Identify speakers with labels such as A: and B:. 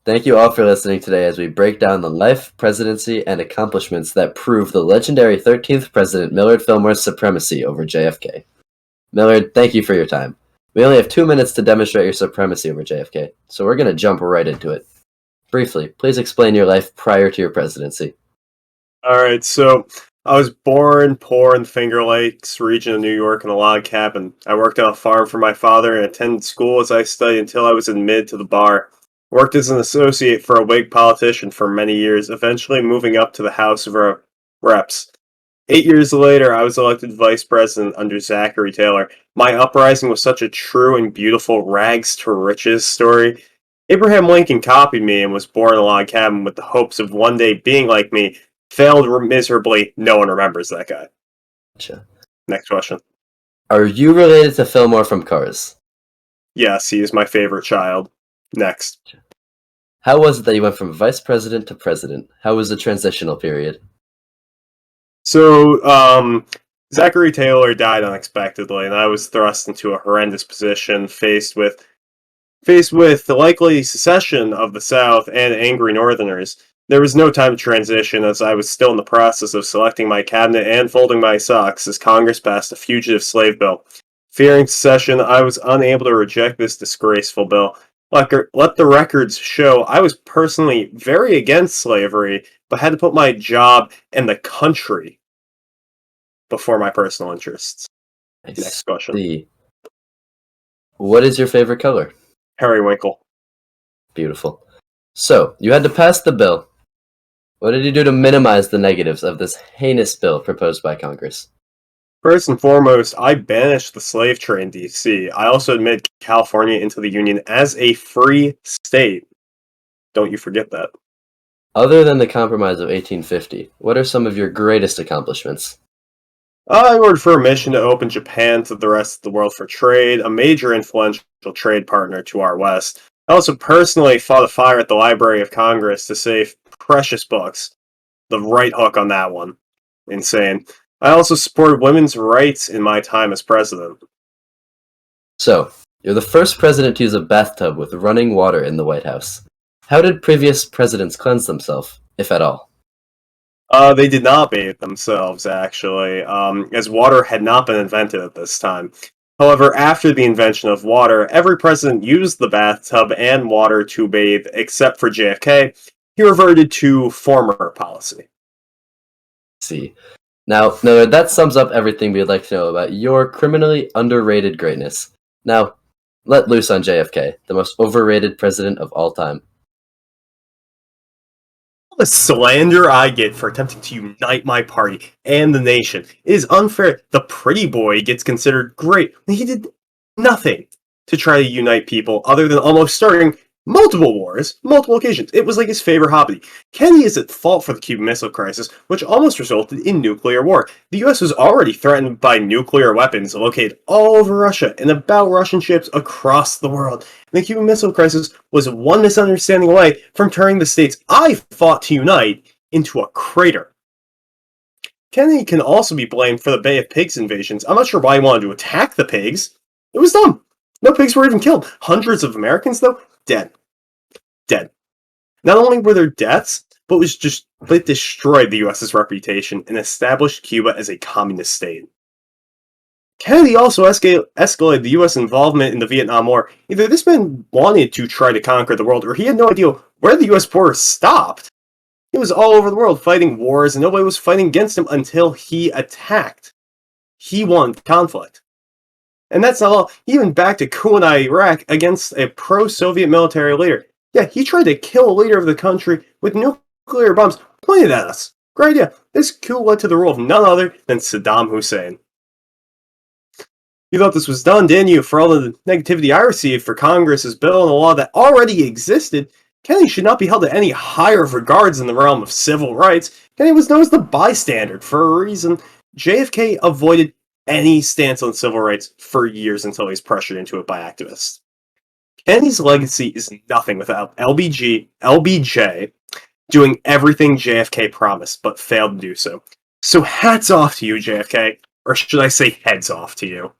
A: Thank you all for listening today as we break down the life, presidency, and accomplishments that prove the legendary 13th President Millard Fillmore's supremacy over JFK. Millard, thank you for your time. We only have 2 minutes to demonstrate your supremacy over JFK, so we're going to jump right into it. Briefly, please explain your life prior to your presidency.
B: Alright, so I was born poor in the Finger Lakes region of New York in a log cabin. I worked on a farm for my father and attended school as I studied until I was admitted to the bar. Worked as an associate for a Whig politician for many years, eventually moving up to the House of Reps. 8 years later, I was elected vice president under Zachary Taylor. My uprising was such a true and beautiful rags to riches story. Abraham Lincoln copied me and was born in a log cabin with the hopes of one day being like me. Failed miserably. No one remembers that guy.
A: Gotcha.
B: Next question.
A: Are you related to Fillmore from Cars?
B: Yes, he is my favorite child. Next.
A: How was it that you went from vice president to president? How was the transitional period?
B: So, Zachary Taylor died unexpectedly, and I was thrust into a horrendous position, faced with the likely secession of the South and angry Northerners. There was no time to transition, as I was still in the process of selecting my cabinet and folding my socks as Congress passed a fugitive slave bill. Fearing secession, I was unable to reject this disgraceful bill. Let the records show I was personally very against slavery, but had to put my job and the country before my personal interests. Next question.
A: What is your favorite color?
B: Periwinkle.
A: Beautiful. So, you had to pass the bill. What did you do to minimize the negatives of this heinous bill proposed by Congress?
B: First and foremost, I banished the slave trade in D.C. I also admitted California into the Union as a free state. Don't you forget that.
A: Other than the Compromise of 1850, what are some of your greatest accomplishments?
B: I ordered for a mission to open Japan to the rest of the world for trade, a major influential trade partner to our West. I also personally fought a fire at the Library of Congress to save precious books. The right hook on that one. Insane. I also supported women's rights in my time as president.
A: So, you're the first president to use a bathtub with running water in the White House. How did previous presidents cleanse themselves, if at all?
B: They did not bathe themselves, actually, as water had not been invented at this time. However, after the invention of water, every president used the bathtub and water to bathe, except for JFK. He reverted to former policy.
A: See. Now, Millard, that sums up everything we'd like to know about your criminally underrated greatness. Now, let loose on JFK, the most overrated president of all time.
B: The slander I get for attempting to unite my party and the nation is unfair. The pretty boy gets considered great. He did nothing to try to unite people other than almost starting multiple wars, multiple occasions. It was like his favorite hobby. Kennedy is at fault for the Cuban Missile Crisis, which almost resulted in nuclear war. The US was already threatened by nuclear weapons located all over Russia and about Russian ships across the world. And the Cuban Missile Crisis was one misunderstanding away from turning the states I fought to unite into a crater. Kennedy can also be blamed for the Bay of Pigs invasions. I'm not sure why he wanted to attack the pigs. It was dumb. No pigs were even killed. Hundreds of Americans, though, dead. Not only were there deaths, but it destroyed the US's reputation and established Cuba as a communist state. Kennedy also escalated the US involvement in the Vietnam War. Either this man wanted to try to conquer the world, or he had no idea where the US border stopped. He was all over the world fighting wars, and nobody was fighting against him until he attacked. He won conflict. And that's not all. He even backed a coup in Iraq against a pro-Soviet military leader. Yeah, he tried to kill a leader of the country with nuclear bombs pointed at us. Great idea. This coup led to the rule of none other than Saddam Hussein. You thought this was done, didn't you? For all the negativity I received for Congress's bill and a law that already existed, Kennedy should not be held to any higher regards in the realm of civil rights. Kennedy was known as the bystander for a reason. JFK avoided any stance on civil rights for years until he was pressured into it by activists. Kennedy's legacy is nothing without LBJ doing everything JFK promised, but failed to do so. So hats off to you, JFK, or should I say heads off to you.